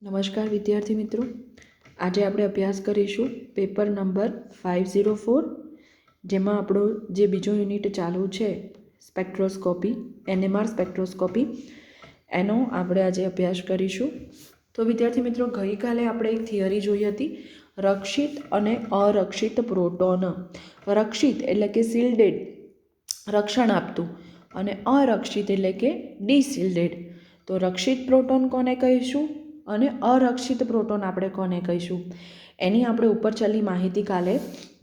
નમસ્કાર વિદ્યાર્થી મિત્રો, આજે આપણે અભ્યાસ કરીશું પેપર નંબર 504, જેમાં આપણો જે બીજો યુનિટ ચાલુ છે સ્પેક્ટ્રોસ્કોપી, NMR સ્પેક્ટ્રોસ્કોપી, એનો આપણે આજે અભ્યાસ કરીશું. તો વિદ્યાર્થી મિત્રો, ગઈકાલે આપણે એક થિયરી જોઈ હતી, રક્ષિત અને અરક્ષિત પ્રોટોન. રક્ષિત એટલે કે શિલ્ડેડ, રક્ષણ આપતું, અને અરક્ષિત એટલે કે ડિશિલ્ડેડ. તો રક્ષિત પ્રોટોન કોને કહીશું અને અરક્ષિત પ્રોટોન આપણે કોને કહીશું, એની આપણે ઉપર છેલ્લી માહિતી કાલે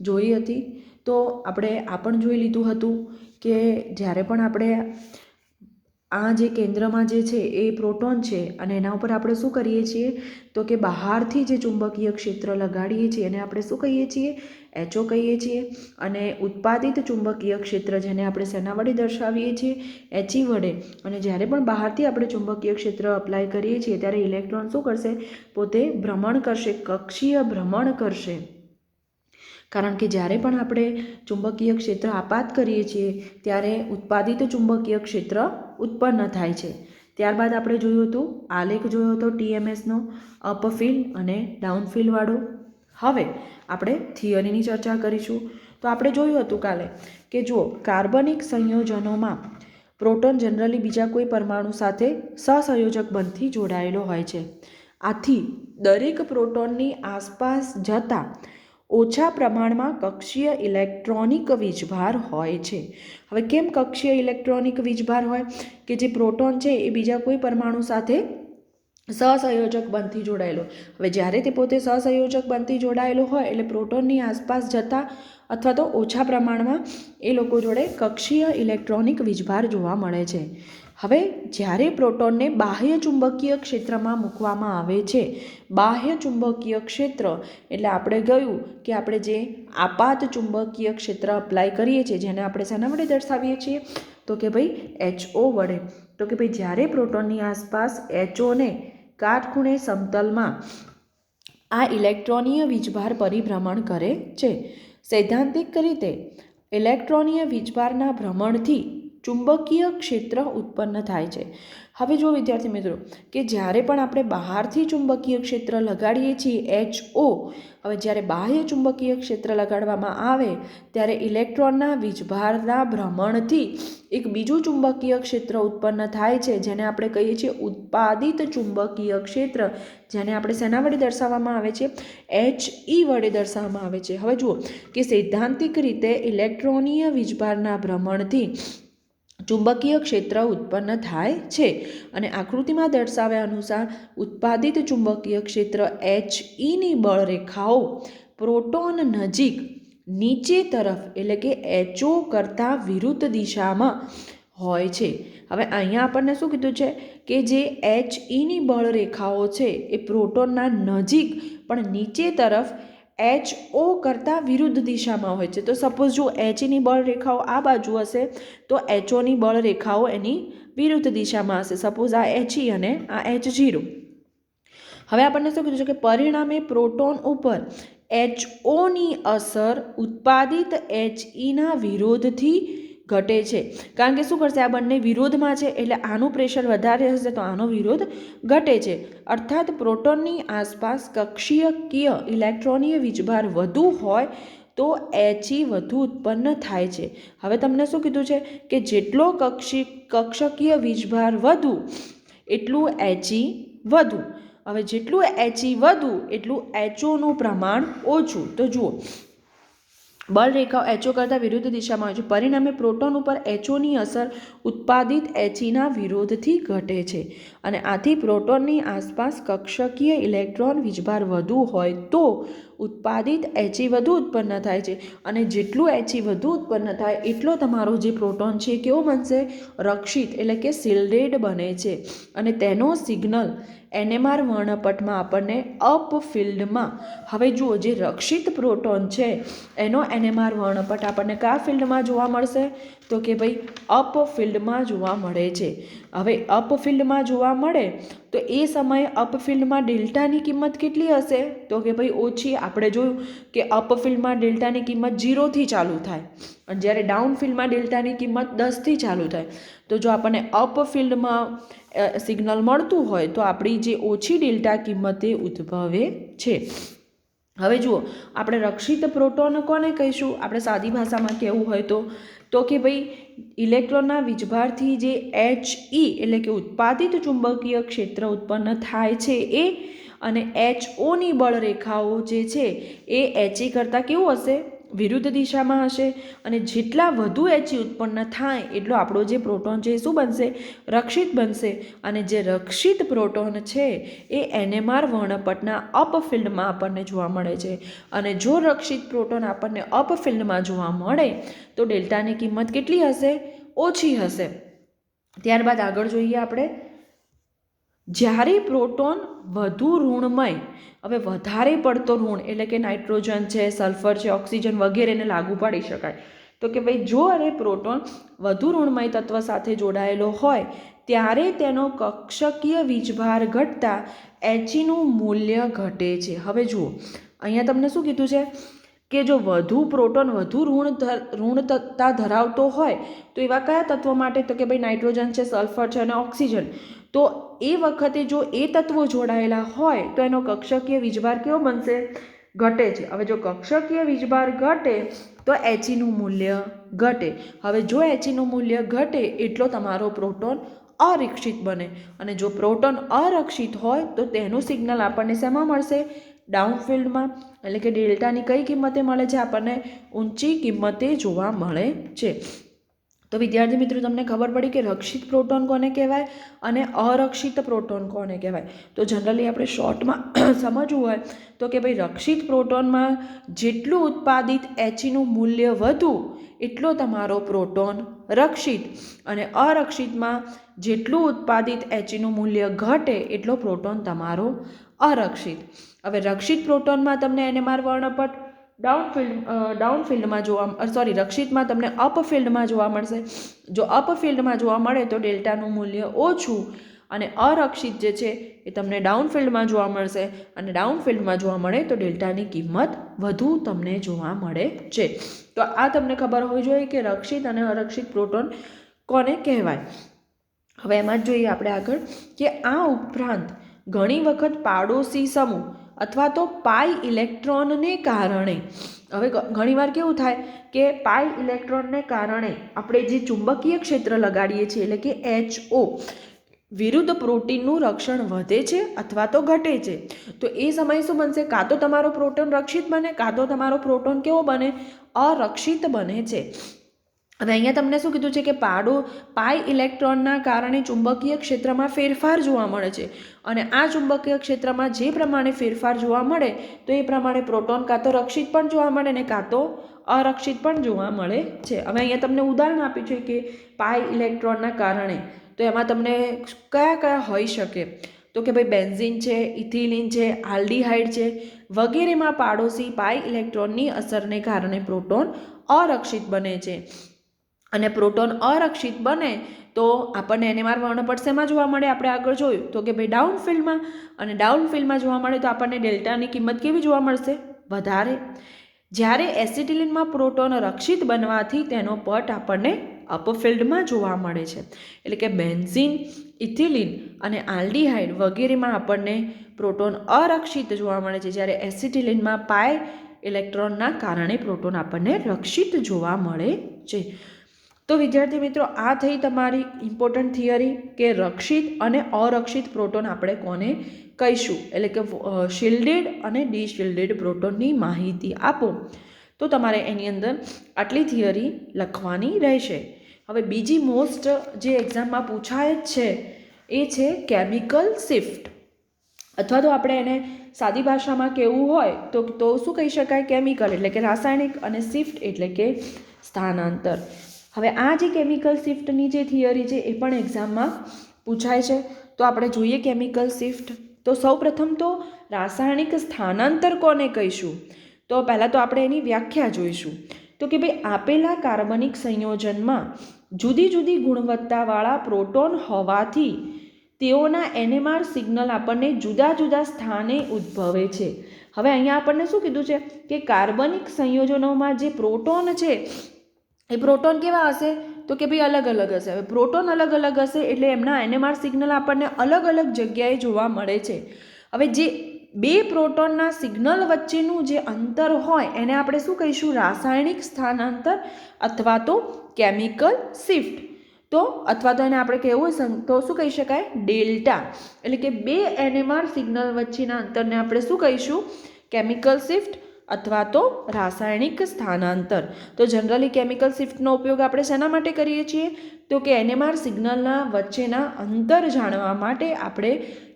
જોઈ હતી. તો આપણે આ પણ જોઈ લીધું હતું કે જ્યારે પણ આપણે આ જે કેન્દ્રમાં જે છે એ પ્રોટોન છે અને એના ઉપર આપણે શું કરીએ છીએ તો કે બહારથી જે ચુંબકીય ક્ષેત્ર લગાડીએ છીએ એને આપણે શું કહીએ છીએ, એચઓ કહીએ છીએ. અને ઉત્પાદિત ચુંબકીય ક્ષેત્ર જેને આપણે શેના વડે દર્શાવીએ છીએ, એચઈ વડે. અને જ્યારે પણ બહારથી આપણે ચુંબકીય ક્ષેત્ર અપ્લાય કરીએ છીએ ત્યારે ઇલેક્ટ્રોન શું કરશે, પોતે ભ્રમણ કરશે, કક્ષીય ભ્રમણ કરશે. કારણ કે જ્યારે પણ આપણે ચુંબકીય ક્ષેત્ર આપાત કરીએ છીએ ત્યારે ઉત્પાદિત ચુંબકીય ક્ષેત્ર ઉત્પન્ન થાય છે. ત્યારબાદ આપણે જોયું હતું, આલેખ જોયો હતો TMSનો, અપફિલ્ડ અને ડાઉનફિલ્ડવાળો. હવે આપણે થિયરીની ચર્ચા કરીશું. તો આપણે જોયું હતું કાલે કે જુઓ, કાર્બનિક સંયોજનોમાં પ્રોટોન જનરલી બીજા કોઈ પરમાણુ સાથે સહસંયોજક બંધથી જોડાયેલો હોય છે. આથી દરેક પ્રોટોનની આસપાસ જતા ઓછા પ્રમાણમાં કક્ષીય ઇલેક્ટ્રોનિક વીજભાર હોય છે. હવે કેમ કક્ષીય ઇલેક્ટ્રોનિક વીજભાર હોય? કે જે પ્રોટોન છે એ બીજા કોઈ પરમાણુ સાથે સહસંયોજક બંધથી જોડાયેલો. હવે જ્યારે તે પોતે સહસંયોજક બંધથી જોડાયેલો હોય એટલે પ્રોટોનની આસપાસ જતા અથવા તો ઓછા પ્રમાણમાં એ લોકો જોડે કક્ષીય ઇલેક્ટ્રોનિક વીજભાર જોવા મળે છે. હવે જ્યારે પ્રોટોનને બાહ્ય ચુંબકીય ક્ષેત્રમાં મૂકવામાં આવે છે, બાહ્ય ચુંબકીય ક્ષેત્ર એટલે આપણે ગયું કે આપણે જે આપાત ચુંબકીય ક્ષેત્ર અપ્લાય કરીએ છીએ જેને આપણે શેના વડે દર્શાવીએ છીએ તો કે ભાઈ HO વડે. તો કે ભાઈ જ્યારે પ્રોટોનની આસપાસ HOને કાટખૂણે સમતલમાં આ ઇલેક્ટ્રોનીય વીજભાર પરિભ્રમણ કરે છે. સૈદ્ધાંતિક રીતે ઇલેક્ટ્રોનીય વીજભારના ભ્રમણથી ચુંબકીય ક્ષેત્ર ઉત્પન્ન થાય છે. હવે જો વિદ્યાર્થી મિત્રો કે જ્યારે પણ આપણે બહારથી ચુંબકીય ક્ષેત્ર લગાડીએ છીએ HO, હવે જ્યારે બાહ્ય ચુંબકીય ક્ષેત્ર લગાડવામાં આવે ત્યારે ઇલેક્ટ્રોનના વીજભારના ભ્રમણથી એક બીજું ચુંબકીય ક્ષેત્ર ઉત્પન્ન થાય છે જેને આપણે કહીએ છીએ ઉત્પાદિત ચુંબકીય ક્ષેત્ર, જેને આપણે શેના વડે દર્શાવવામાં આવે છે, HE વડે દર્શાવવામાં આવે છે. હવે જુઓ કે સૈદ્ધાંતિક રીતે ઇલેક્ટ્રોનીય વીજભારના ભ્રમણથી ચુંબકીય ક્ષેત્ર ઉત્પન્ન થાય છે. અને આકૃતિમાં દર્શાવ્યા અનુસાર ઉત્પાદિત ચુંબકીય ક્ષેત્ર HEની બળરેખાઓ પ્રોટોન નજીક નીચે તરફ એટલે કે HO કરતાં વિરુદ્ધ દિશામાં હોય છે. હવે અહીંયા આપણને શું કીધું છે કે જે HEની બળરેખાઓ છે એ પ્રોટોનના નજીક પણ નીચે તરફ HO કરતાં વિરુદ્ધ દિશામાં હોય છે. તો સપોઝ જો HEની બળરેખાઓ આ બાજુ હશે તો HOની બળરેખાઓ એની વિરુદ્ધ દિશામાં હશે. સપોઝ આ HE અને આ H0. હવે આપણને શું કીધું છે કે પરિણામે પ્રોટોન ઉપર HOની અસર ઉત્પાદિત HEના વિરોધથી ઘટે છે. કારણ કે શું કરશે, આ બંને વિરોધમાં છે એટલે આનું પ્રેશર વધારે હશે તો આનો વિરોધ ઘટે છે. અર્થાત પ્રોટોનની આસપાસ કક્ષીયકીય ઇલેક્ટ્રોનીય વીજભાર વધુ હોય તો HE વધુ ઉત્પન્ન થાય છે. હવે તમને શું કીધું છે કે જેટલો કક્ષકીય વીજભાર વધુ એટલું HE વધુ. હવે જેટલું HE વધુ એટલું HOનું પ્રમાણ ઓછું. તો જુઓ, બળરેખાઓ HO કરતાં વિરુદ્ધ દિશામાં હોય છે. પરિણામે પ્રોટોન ઉપર HOની અસર ઉત્પાદિત HEના વિરોધથી ઘટે છે. અને આથી પ્રોટોનની આસપાસ કક્ષકીય ઇલેક્ટ્રોન વીજભાર વધુ હોય તો ઉત્પાદિત HE વધુ ઉત્પન્ન થાય છે. અને જેટલું HE વધુ ઉત્પન્ન થાય એટલો તમારો જે પ્રોટોન છે કેવો બનશે, રક્ષિત એટલે કે શિલ્ડેડ બને છે. અને તેનો સિગ્નલ NMR વર્ણપટમાં આપણને અપફિલ્ડમાં, હવે જુઓ જે રક્ષિત પ્રોટોન છે એનો NMR વર્ણપટ આપણને કયા ફિલ્ડમાં જોવા મળશે તો કે ભાઈ અપફિલ્ડમાં જોવા મળે છે. હવે અપફિલ્ડમાં જોવા મળે તો એ સમયે અપફિલ્ડમાં ડેલ્ટાની કિંમત કેટલી હશે? તો કે ભાઈ ઓછી. આપણે જોયું કે અપફિલ્ડમાં ડેલ્ટાની કિંમત 0થી ચાલુ થાય અને જ્યારે ડાઉનફિલ્ડમાં ડેલ્ટાની કિંમત 10થી ચાલુ થાય. તો જો આપણને અપફિલ્ડમાં સિગ્નલ મળતું હોય તો આપણી જે ઓછી ડેલ્ટા કિંમતે ઉદ્ભવે છે. હવે જુઓ, આપણે રક્ષિત પ્રોટોન કોને કહીશું? આપણે સાદી ભાષામાં કહેવું હોય તો કે ભાઈ ઇલેક્ટ્રોનના વીજભારથી જે HE એટલે કે ઉત્પાદિત ચુંબકીય ક્ષેત્ર ઉત્પન્ન થાય છે એ, અને HOની બળરેખાઓ જે છે એ HE કરતાં કેવું હશે? વિરુદ્ધ દિશામાં હશે. અને જેટલા વધુ HE ઉત્પન્ન થાય એટલો આપણો જે પ્રોટોન છે એ શું બનશે? રક્ષિત બનશે. અને જે રક્ષિત પ્રોટોન છે એ NMR વર્ણપટના અપફિલ્ડમાં આપણને જોવા મળે છે. અને જો રક્ષિત પ્રોટોન આપણને અપફિલ્ડમાં જોવા મળે તો ડેલ્ટાની કિંમત કેટલી હશે? ઓછી હશે. ત્યારબાદ આગળ જોઈએ આપણે, જ્યારે પ્રોટોન વધુ ઋણમય, હવે વધારે પડતો ઋણ એટલે કે નાઇટ્રોજન છે, સલ્ફર છે, ઓક્સિજન વગેરેને લાગુ પાડી શકાય. તો કે ભાઈ જો પ્રોટોન વધુ ઋણમય તત્વ સાથે જોડાયેલો હોય ત્યારે તેનો કક્ષકીય વીજભાર ઘટતા HEનું મૂલ્ય ઘટે છે. હવે જુઓ, અહીંયા તમને શું કીધું છે કે જો પ્રોટોન વધુ ઋણતા ધરાવતો હોય તો એવા કયા તત્વો માટે? તો કે ભાઈ નાઇટ્રોજન છે, સલ્ફર છે અને ઓક્સિજન. તો એ વખતે જો એ તત્વો જોડાયેલા હોય તો એનો કક્ષકીય વીજભાર કેવો બનશે? ઘટે છે. હવે જો કક્ષકીય વીજભાર ઘટે તો HEનું મૂલ્ય ઘટે. હવે જો HEનું મૂલ્ય ઘટે એટલો તમારો પ્રોટોન અરક્ષિત બને. અને જો પ્રોટોન અરક્ષિત હોય તો તેનું સિગ્નલ આપણને શેમાં મળશે? ડાઉનફિલ્ડમાં. એટલે કે ડેલ્ટાની કઈ કિંમતે મળે છે? આપણને ઊંચી કિંમતે જોવા મળે છે. તો વિદ્યાર્થી મિત્રો, તમને ખબર પડી કે રક્ષિત પ્રોટોન કોને કહેવાય અને અરક્ષિત પ્રોટોન કોને કહેવાય. તો જનરલી આપણે શોર્ટમાં સમજવું હોય તો કે ભાઈ રક્ષિત પ્રોટોનમાં જેટલું ઉત્પાદિત HEનું મૂલ્ય વધુ એટલો તમારો પ્રોટોન રક્ષિત, અને અરક્ષિતમાં જેટલું ઉત્પાદિત HEનું મૂલ્ય ઘટે એટલો પ્રોટોન તમારો અરક્ષિત. હવે રક્ષિત પ્રોટોનમાં તમને NMR વર્ણપટ ડાઉનફિલ્ડમાં રક્ષિતમાં તમને અપફિલ્ડમાં જોવા મળશે. જો અપફિલ્ડમાં જોવા મળે તો ડેલ્ટાનું મૂલ્ય ઓછું, અને અરક્ષિત જે છે એ તમને ડાઉનફિલ્ડમાં જોવા મળશે, અને ડાઉનફિલ્ડમાં જોવા મળે તો ડેલ્ટાની કિંમત વધુ તમને જોવા મળે છે. તો આ તમને ખબર હોવી જોઈએ કે રક્ષિત અને અરક્ષિત પ્રોટોન કોને કહેવાય. હવે એમાં જ જોઈએ આપણે આગળ કે આ ઉપરાંત ઘણી વખત પાડોશી સમૂહ અથવા તો પાઈ ઇલેક્ટ્રોનને કારણે, હવે ઘણીવાર કેવું થાય કે પાઈ ઇલેક્ટ્રોનને કારણે આપણે જે ચુંબકીય ક્ષેત્ર લગાડીએ છીએ એટલે કે HO, વિરુદ્ધ પ્રોટીનનું રક્ષણ વધે છે અથવા તો ઘટે છે. તો એ સમયે શું બનશે? કાં તો તમારો પ્રોટોન રક્ષિત બને, કાં તો તમારો પ્રોટોન કેવો બને? અરક્ષિત બને છે. હવે અહીંયા તમને શું કીધું છે કે પાઈ ઇલેક્ટ્રોનના કારણે ચુંબકીય ક્ષેત્રમાં ફેરફાર જોવા મળે છે. અને આ ચુંબકીય ક્ષેત્રમાં જે પ્રમાણે ફેરફાર જોવા મળે તો એ પ્રમાણે પ્રોટોન કાં તો રક્ષિત પણ જોવા મળે ને કાં તો અરક્ષિત પણ જોવા મળે છે. હવે અહીંયા તમને ઉદાહરણ આપ્યું છે કે પાઈ ઇલેક્ટ્રોનના કારણે, તો એમાં તમને કયા કયા હોઈ શકે? તો કે ભાઈ બેન્ઝીન છે, ઇથિલિન છે, આલ્ડીહાઇડ છે વગેરેમાં પાડોશી પાઈ ઇલેક્ટ્રોનની અસરને કારણે પ્રોટોન અરક્ષિત બને છે. અને પ્રોટોન અરક્ષિત બને તો આપણને NMR વર્ણપટ શેમાં જોવા મળે? આપણે આગળ જોયું તો કે ભાઈ ડાઉનફિલ્ડમાં. અને ડાઉનફિલ્ડમાં જોવા મળે તો આપણને ડેલ્ટાની કિંમત કેવી જોવા મળશે? વધારે. જ્યારે એસિટિલિનમાં પ્રોટોન રક્ષિત બનવાથી તેનો પટ આપણને અપફિલ્ડમાં જોવા મળે છે. એટલે કે બેન્ઝીન, ઇથિલિન અને આલ્ડીહાઇડ વગેરેમાં આપણને પ્રોટોન અરક્ષિત જોવા મળે છે, જ્યારે એસિટિલિનમાં પાઈ ઇલેક્ટ્રોનના કારણે પ્રોટોન આપણને રક્ષિત જોવા મળે છે. તો વિદ્યાર્થી મિત્રો, આ થઈ તમારી ઇમ્પોર્ટન્ટ થિયરી કે રક્ષિત અને અરક્ષિત પ્રોટોન આપણે કોને કહીશું, એટલે કે શિલ્ડેડ અને ડિશિલ્ડેડ પ્રોટોનની માહિતી આપો. તો તમારે એની અંદર આટલી થિયરી લખવાની રહેશે. હવે બીજી મોસ્ટ જે એક્ઝામમાં પૂછાય જ છે એ છે કેમિકલ શિફ્ટ, અથવા તો આપણે એને સાદી ભાષામાં કહેવું હોય તો શું કહી શકાય? કેમિકલ એટલે કે રાસાયણિક, અને શિફ્ટ એટલે કે સ્થાનાંતર. હવે આ જે કેમિકલ શિફ્ટની જે થિયરી છે એ પણ એક્ઝામમાં પૂછાય છે. તો આપણે જોઈએ કેમિકલ શિફ્ટ. તો સૌપ્રથમ તો રાસાયણિક સ્થાનાંતર કોને કહીશું? તો પહેલાં તો આપણે એની વ્યાખ્યા જોઈશું. તો કે ભાઈ આપેલા કાર્બનિક સંયોજનમાં જુદી જુદી ગુણવત્તાવાળા પ્રોટોન હોવાથી તેઓના NMR સિગ્નલ આપણને જુદા જુદા સ્થાને ઉદ્ભવે છે. હવે અહીંયા આપણને શું કીધું છે કે કાર્બનિક સંયોજનોમાં જે પ્રોટોન છે એ પ્રોટોન કેવા હશે તો કે ભાઈ અલગ અલગ હશે. હવે પ્રોટોન અલગ અલગ હશે એટલે એમના NMR સિગ્નલ આપણને અલગ અલગ જગ્યાએ જોવા મળે છે. હવે જે બે પ્રોટોનના સિગ્નલ વચ્ચેનું જે અંતર હોય એને આપણે શું કહીશું? રાસાયણિક સ્થાનાંતર અથવા તો કેમિકલ શિફ્ટ. તો અથવા તો એને આપણે કહેવું તો શું કહી શકાય? ડેલ્ટા. એટલે કે બે NMR સિગ્નલ વચ્ચેના અંતરને આપણે શું કહીશું? કેમિકલ શિફ્ટ અથવા તો રાસાયણિક સ્થાનાંતર. તો જનરલી કેમિકલ શિફ્ટનો ઉપયોગ આપણે શેના માટે કરીએ છીએ? તો કે NMR સિગ્નલના વચ્ચેના અંતર જાણવા માટે આપણે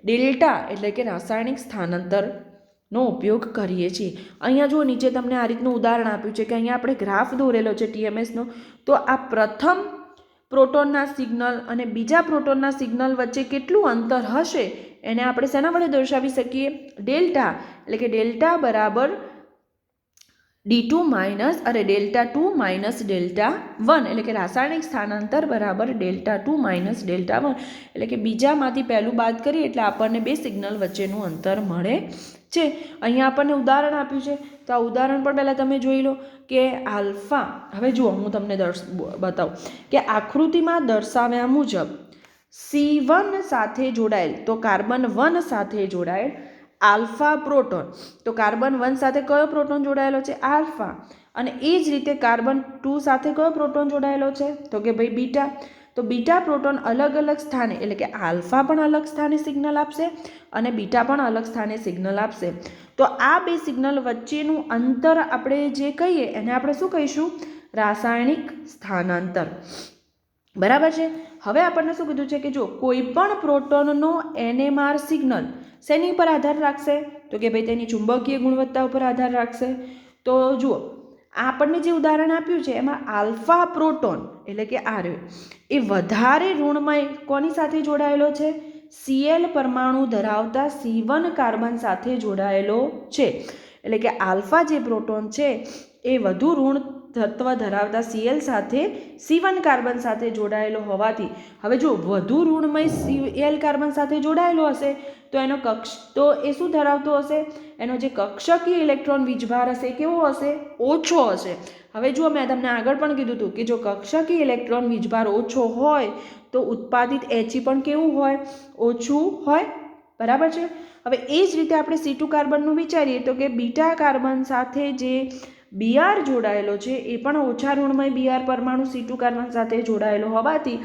ડેલ્ટા એટલે કે રાસાયણિક સ્થાનાંતરનો ઉપયોગ કરીએ છીએ. અહીંયા જો નીચે તમને આ રીતનું ઉદાહરણ આપ્યું છે કે અહીંયા આપણે ગ્રાફ દોરેલો છે TMSનો. તો આ પ્રથમ પ્રોટોનના સિગ્નલ અને બીજા પ્રોટોનના સિગ્નલ વચ્ચે કેટલું અંતર હશે એને આપણે શેના વડે દર્શાવી શકીએ? ડેલ્ટા. એટલે કે ડેલ્ટા બરાબર D2 minus delta 2 minus delta 1. એટલે કે રાસાયણિક સ્થાનાંતર બરાબર ડેલ્ટા 2 માઇનસ ડેલ્ટા 1. એટલે કે બીજામાંથી પહેલું બાદ કરીએ એટલે આપણને બે સિગ્નલ વચ્ચેનું અંતર મળે છે. અહીંયા આપણને ઉદાહરણ આપ્યું છે તો આ ઉદાહરણ પણ પહેલાં તમે જોઈ લો કે આલ્ફા. હવે જુઓ હું તમને બતાવું કે આકૃતિમાં દર્શાવ્યા મુજબ C1 સાથે જોડાયેલ તો કાર્બન 1 સાથે જોડાયેલ આલ્ફા પ્રોટોન. તો કાર્બન 1 સાથે કયો પ્રોટોન જોડાયેલો છે? આલ્ફા. અને એ જ રીતે કાર્બન 2 સાથે કયો પ્રોટોન જોડાયેલો છે? તો કે ભાઈ બીટા. તો બીટા પ્રોટોન અલગ અલગ સ્થાને એટલે કે આલ્ફા પણ અલગ સ્થાને સિગ્નલ આપશે અને બીટા પણ અલગ સ્થાને સિગ્નલ આપશે. તો આ બે સિગ્નલ વચ્ચેનું અંતર આપણે જે કહીએ એને આપણે શું કહીશું? રાસાયણિક સ્થાનાંતર. બરાબર છે. હવે આપણને શું કીધું છે કે જો કોઈ પણ પ્રોટોનનો NMR સિગ્નલ શેની પર આધાર રાખશે? તો કે ભાઈ તેની ચુંબકીય ગુણવત્તા ઉપર આધાર રાખશે. તો જુઓ આપણને જે ઉદાહરણ આપ્યું છે એમાં આલ્ફા પ્રોટોન એટલે કે આ એ વધારે ઋણમય કોની સાથે જોડાયેલો છે? Cl પરમાણુ ધરાવતા C1 કાર્બન સાથે જોડાયેલો છે. એટલે કે આલ્ફા જે પ્રોટોન છે એ વધુ ઋણ તત્વ ધરાવતા Cl સાથે C1 કાર્બન સાથે જોડાયેલો હોવાથી હવે જો વધુ ઋણમય Cl કાર્બન સાથે જોડાયેલો હશે તો એ શું ધરાવતો હશે? એનો જે કક્ષકીય ઇલેક્ટ્રોન વીજભાર હશે કેવો હશે? ઓછો હશે. હવે જુઓ મેં તમને આગળ પણ કીધું હતું કે જો કક્ષકીય ઇલેક્ટ્રોન વીજભાર ઓછો હોય તો ઉત્પાદિત He પણ કેવું હોય? ઓછું હોય. બરાબર છે. હવે એ જ રીતે આપણે C2 કાર્બનનું વિચારીએ તો કે બીટા કાર્બન સાથે જે Br જોડાયેલો છે એ પણ ઓછા ઋણમય Br પરમાણુ C2 કાર્બન સાથે જોડાયેલો હોવાથી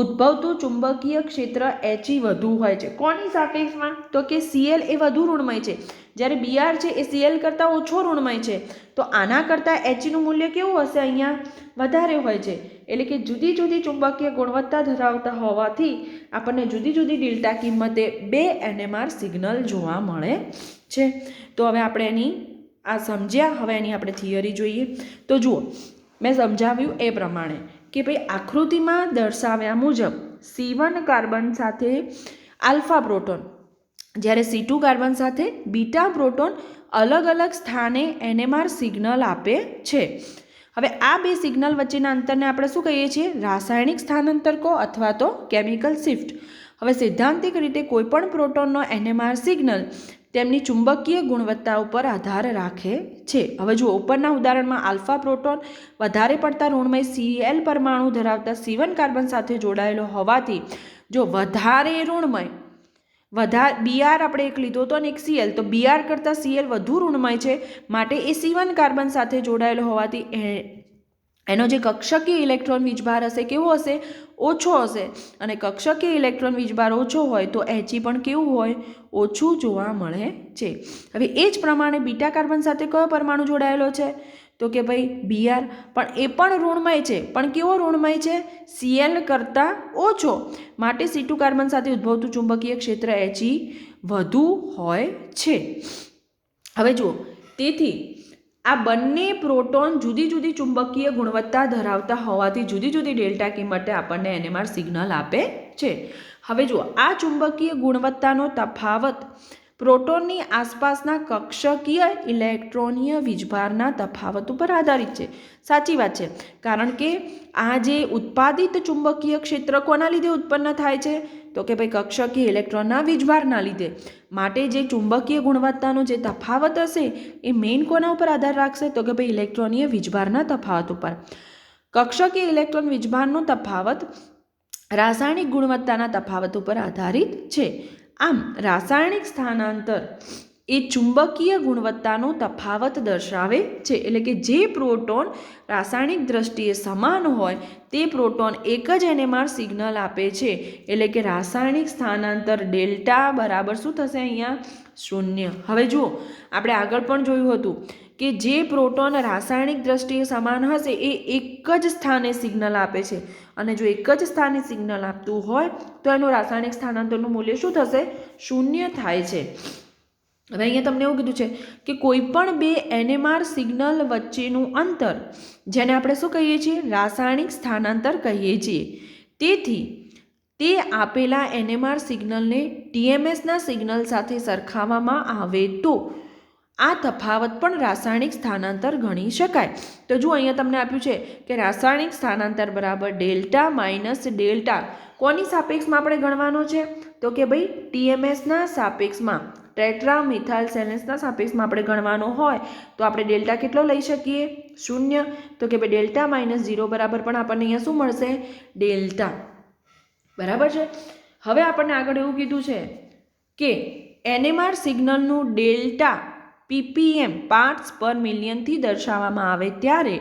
ઉદ્ભવતું ચુંબકીય ક્ષેત્ર He વધુ હોય છે. કોની સાપેક્ષમાં? તો કે Cl એ વધુ ઋણમય છે જ્યારે Br છે એ Cl કરતાં ઓછો ઋણમય છે. તો આના કરતાં Heનું મૂલ્ય કેવું હશે? અહીંયા વધારે હોય છે. એટલે કે જુદી જુદી ચુંબકીય ગુણવત્તા ધરાવતા હોવાથી આપણને જુદી જુદી ડેલ્ટા કિંમતે બે NMR સિગ્નલ જોવા મળે છે. તો હવે આપણે એની આ સમજ્યા. હવે એની આપણે થિયરી જોઈએ. તો જુઓ મેં સમજાવ્યું એ પ્રમાણે કે ભાઈ આકૃતિમાં દર્શાવ્યા મુજબ C1 કાર્બન સાથે આલ્ફા પ્રોટોન જ્યારે C2 કાર્બન સાથે બીટા પ્રોટોન અલગ અલગ સ્થાને NMR સિગ્નલ આપે છે. હવે આ બે સિગ્નલ વચ્ચેના અંતરને આપણે શું કહીએ છીએ? રાસાયણિક સ્થાનાંતર કહો અથવા તો કેમિકલ શિફ્ટ. હવે સૈદ્ધાંતિક રીતે કોઈપણ પ્રોટોનનો NMR સિગ્નલ તેમની ચુંબકીય ગુણવત્તા ઉપર આધાર રાખે છે. હવે જુઓ ઉપરના ઉદાહરણમાં આલ્ફા પ્રોટોન વધારે પડતા ઋણમય Cl પરમાણુ ધરાવતા C1 કાર્બન સાથે જોડાયેલો હોવાથી જો વધારે ઋણમય Br આપણે એક લીધો હતો અને એક Cl તો Br કરતાં Cl વધુ ઋણમય છે માટે એ C1 કાર્બન સાથે જોડાયેલો હોવાથી એનો જે કક્ષકીય ઇલેક્ટ્રોન વીજભાર હશે કેવો હશે? ઓછો હશે. અને કક્ષકીય ઇલેક્ટ્રોન વીજભાર ઓછો હોય તો He પણ કેવું હોય? ઓછું જોવા મળે છે. હવે એ જ પ્રમાણે બીટા કાર્બન સાથે કયો પરમાણુ જોડાયેલો છે? તો કે ભાઈ Br. પણ એ પણ ઋણમય છે પણ કેવો ઋણમય છે? Cl કરતાં ઓછો. માટે C2 કાર્બન સાથે ઉદ્ભવતું ચુંબકીય ક્ષેત્ર He વધુ હોય છે. હવે જુઓ તેથી આ બંને પ્રોટોન જુદી જુદી ચુંબકીય ગુણવત્તા ધરાવતા હોવાથી જુદી જુદી ડેલ્ટા કિંમતે આપણને NMR સિગ્નલ આપે છે. હવે જુઓ આ ચુંબકીય ગુણવત્તાનો તફાવત પ્રોટોનની આસપાસના કક્ષકીય ઇલેક્ટ્રોનીય વીજભારના તફાવત ઉપર આધારિત છે. સાચી વાત છે. કારણ કે આ જે ઉત્પાદિત ચુંબકીય ક્ષેત્ર કોના લીધે ઉત્પન્ન થાય છે? તો કે ભાઈ કક્ષકીય ઇલેક્ટ્રોનના વીજભારના લીધે. માટે જે ચુંબકીય ગુણવત્તાનો જે તફાવત હશે એ મેઇન કોના ઉપર આધાર રાખશે તો કે ભાઈ ઇલેક્ટ્રોનીય વીજભારના તફાવત ઉપર. કક્ષકીય ઇલેક્ટ્રોન વીજભારનો તફાવત રાસાયણિક ગુણવત્તાના તફાવત ઉપર આધારિત છે. આમ રાસાયણિક સ્થાનાંતર એ ચુંબકીય ગુણવત્તાનો તફાવત દર્શાવે છે. એટલે કે જે પ્રોટોન રાસાયણિક દ્રષ્ટિએ સમાન હોય તે પ્રોટોન એક જ NMR સિગ્નલ આપે છે. એટલે કે રાસાયણિક સ્થાનાંતર ડેલ્ટા બરાબર શું થશે અહીંયા 0. હવે જુઓ આપણે આગળ પણ જોયું હતું કે જે પ્રોટોન રાસાયણિક દ્રષ્ટિએ સમાન હશે એ એક જ સ્થાને સિગ્નલ આપે છે અને જો એક જ સ્થાને સિગ્નલ આપતું હોય તો એનું રાસાયણિક સ્થાનાંતરનું મૂલ્ય શું થશે 0 થાય છે. હવે અહીંયા તમને એવું કીધું છે કે કોઈ પણ બે NMR સિગ્નલ વચ્ચેનું અંતર જેને આપણે શું કહીએ છીએ રાસાયણિક સ્થાનાંતર કહીએ છીએ. તેથી તે આપેલા NMR સિગ્નલને TMSના સિગ્નલ સાથે સરખાવવામાં આવે તો આ તફાવત પણ રાસાયણિક સ્થાનાંતર ગણી શકાય. તો જો અહીંયા તમને આપ્યું છે કે રાસાયણિક સ્થાનાંતર બરાબર ડેલ્ટા માઇનસ ડેલ્ટા કોની સાપેક્ષમાં આપણે ગણવાનો છે તો કે ભાઈ TMSના સાપેક્ષમાં ટેટ્રા મિથાઇલ સેલેન્સના સાપેક્ષમાં આપણે ગણવાનો હોય તો આપણે ડેલ્ટા કેટલો લઈ શકીએ 0. તો કે ભાઈ ડેલ્ટા માઇનસ 0 બરાબર પણ આપણને અહીંયા શું મળશે ડેલ્ટા. બરાબર છે. હવે આપણને આગળ એવું કીધું છે કે NMR સિગ્નલનું ડેલ્ટા ppm પાર્ટ્સ પર મિલિયનથી દર્શાવવામાં આવે ત્યારે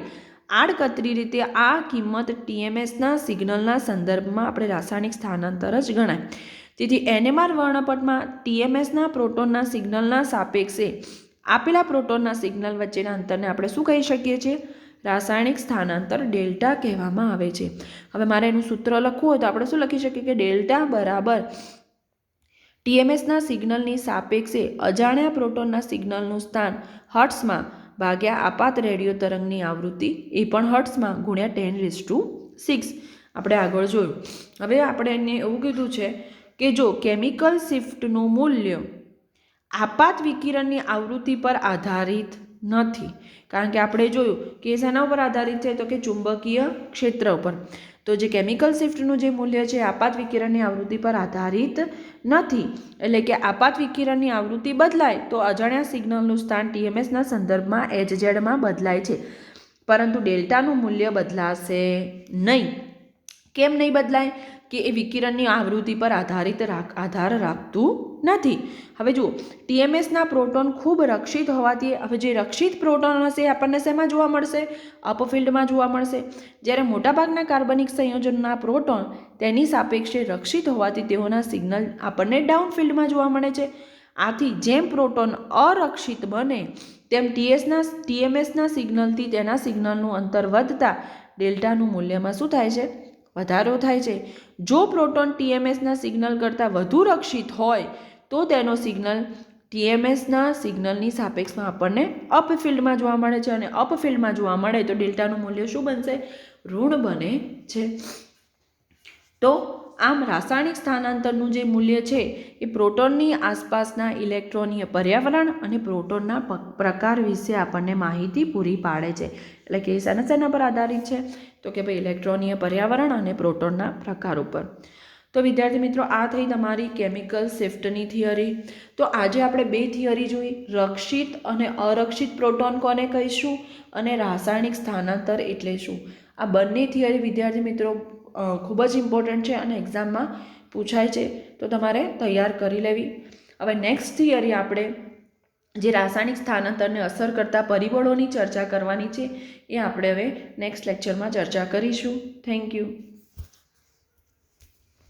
આડકતરી રીતે આ કિંમત TMSના સિગ્નલના સંદર્ભમાં આપણે રાસાયણિક સ્થાનાંતર જ ગણાય. તેથી NMR વર્ણપટમાં TMSના પ્રોટોનના સિગ્નલના સાપેક્ષે આપેલા પ્રોટોનના સિગ્નલ વચ્ચેના અંતરને આપણે શું કહી શકીએ છીએ રાસાયણિક સ્થાનાંતર ડેલ્ટા કહેવામાં આવે છે. હવે મારે એનું સૂત્ર લખવું હોય તો આપણે શું લખી શકીએ કે ડેલ્ટા બરાબર TMSના સિગ્નલની સાપેક્ષે અજાણ્યા પ્રોટોનના સિગ્નલનું સ્થાન હર્ટ્સમાં ભાગ્યા આપાત રેડિયો તરંગની આવૃત્તિ એ પણ હર્ટ્સમાં ગુણ્યા 10⁶. આપણે આગળ જોયું. હવે આપણે એને એવું કીધું છે કે જો કેમિકલ શિફ્ટનું મૂલ્ય આપાત વિકિરણની આવૃત્તિ પર આધારિત નથી. કારણ કે આપણે જોયું કે શેના ઉપર આધારિત છે તો કે ચુંબકીય ક્ષેત્ર ઉપર. તો જે કેમિકલ શિફ્ટનું જે મૂલ્ય છે આપાત વિકિરણની આવૃત્તિ પર આધારિત નથી. એટલે કે આપાત વિકિરણની આવૃત્તિ બદલાય તો અજાણ્યા સિગ્નલનું સ્થાન TMSના સંદર્ભમાં HZમાં બદલાય છે પરંતુ ડેલ્ટાનું મૂલ્ય બદલાશે નહીં. કેમ નહીં બદલાય કે એ વિકિરણની આવૃત્તિ પર આધાર રાખતું નથી. હવે જુઓ TMSના પ્રોટોન ખૂબ રક્ષિત હોવાથી હવે જે રક્ષિત પ્રોટોન હશે એ આપણને શેમાં જોવા મળશે અપફિલ્ડમાં જોવા મળશે. જ્યારે મોટાભાગના કાર્બનિક સંયોજનના પ્રોટોન તેની સાપેક્ષે રક્ષિત હોવાથી તેઓના સિગ્નલ આપણને ડાઉનફિલ્ડમાં જોવા મળે છે. આથી જેમ પ્રોટોન અરક્ષિત બને તેમ TMSના સિગ્નલથી તેના સિગ્નલનું અંતર વધતા ડેલ્ટાનું મૂલ્યમાં શું થાય છે વધારો થાય છે. જો પ્રોટોન TMSના સિગ્નલ કરતાં વધુ રક્ષિત હોય તો તેનો સિગ્નલ TMSના સિગ્નલની સાપેક્ષમાં આપણને અપફિલ્ડમાં જોવા મળે છે અને અપફિલ્ડમાં જોવા મળે તો ડેલ્ટાનું મૂલ્ય શું બનશે ઋણ બને છે. તો આમ રાસાયણિક સ્થાનાંતરનું જે મૂલ્ય છે એ પ્રોટોનની આસપાસના ઇલેક્ટ્રોનીય પર્યાવરણ અને પ્રોટોનના પ્રકાર વિશે આપણને માહિતી પૂરી પાડે છે. એટલે કે શેના પર આધારિત છે તો કે ભાઈ ઇલેક્ટ્રોનીય પર્યાવરણ અને પ્રોટોનના પ્રકાર ઉપર. તો વિદ્યાર્થી મિત્રો આ થઈ તમારી કેમિકલ શિફ્ટની થિયરી. તો આજે આપણે બે થિયરી જોઈ રક્ષિત અને અરક્ષિત પ્રોટોન કોને કહીશું અને રાસાયણિક સ્થાનાંતર એટલે શું. આ બંને થિયરી વિદ્યાર્થી મિત્રો ખૂબ જ ઇમ્પોર્ટન્ટ છે અને એક્ઝામમાં પૂછાય છે તો તમારે તૈયાર કરી લેવી. હવે નેક્સ્ટ થિયરી આપણે જે રાસાયણિક સ્થાનાંતરને અસર કરતા પરિબળોની ચર્ચા કરવાની છે એ આપણે હવે નેક્સ્ટ લેક્ચરમાં ચર્ચા કરીશું. Thank you.